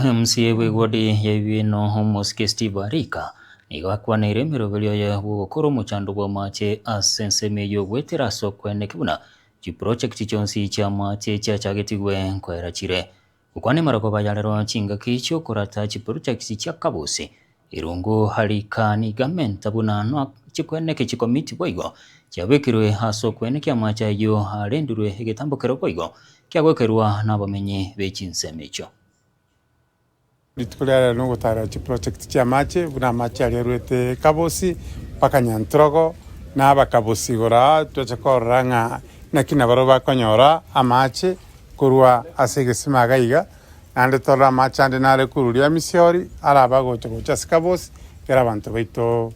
MCA wigodi yebino homoske Steve Arika nigakwanire miroberio ya gukoro muchando bwa mache asenseme yo gwetera sokwene kibuna chi project chonsi cha mache cha chagetigwe kwera chire ukwane marako bayalero chinga kicho kurata chi project cha kabusi irungu harika ni government abuna no chikwene ke chikomiti boigo cyabekirwe haso kwene kya macha yo harendurwe egetambokero boigo kyagwekerwa nabamenye bechinsemecho Litukulera no gutara chi project cha mache buna mache arerwete kabosi paka nyantrogo na bakabosi gora twachakoranga na kina baroba konyora amache kurwa asegesima gaiga ande tora mache ande nare kururia misiori araba gocho cha kabosi kera bantu baito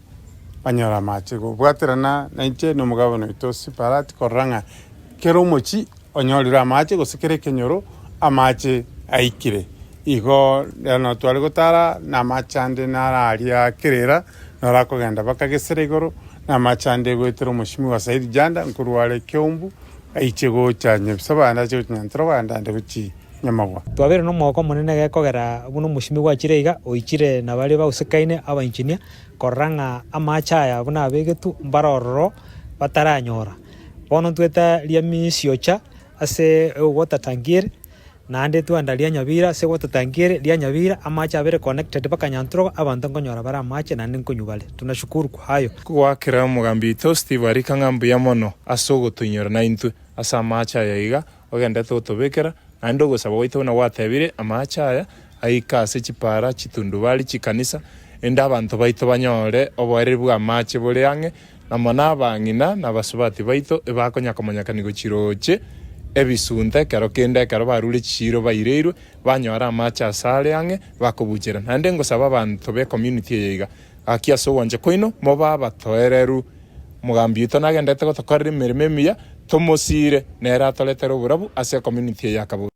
banyora mache go bwaterana nainche no mugabo no ito separate koranga kero mochi onyorira mache go sekere kenyoro amache aikire igo no twali gutara na machande nararia kirera nora kugenda bakagesera igoro na machande gwetero mushimi wa Said Janda nkurwale Kyombu aichego cyanye bisabana cyo nyantro banda ndebuchi nyamagwa twabere no mwoko munene gekogera buno mushimi wa Chirega oichire na bali ba usikaine aba engineer koranga amachaya buna begetu mbaroro bataranyora bono tweta lia misiocha ase water tangir nande tuandalia nyabira se watatangire lia nyabira amacha abere connected baka nyantro abantu ngonyora bara amache nande nkonyubale tunashukuru kwa hayo kwakira mugambito Steve Arika ngambu ya mono asogo tunyora na intu asa amacha yaiga ogenda totobekera ando gusaba waito na watebire amacha aya aika se chipara chitundubali chikanisa enda abantu baito banyore obwere bwa amache bole ange na mona bangina na basubati baito ebakonya komanyakani gochiroche ebisunte kero kende kero barule chiro baireirwe banyora amacha sale ange bakobujera nande ngosaba abantu be community yiga akia so wanje koino moba batoereru mugambito nagendete gotokorera imirimo emiya tomosire nera toletero burabu ase community yakabo.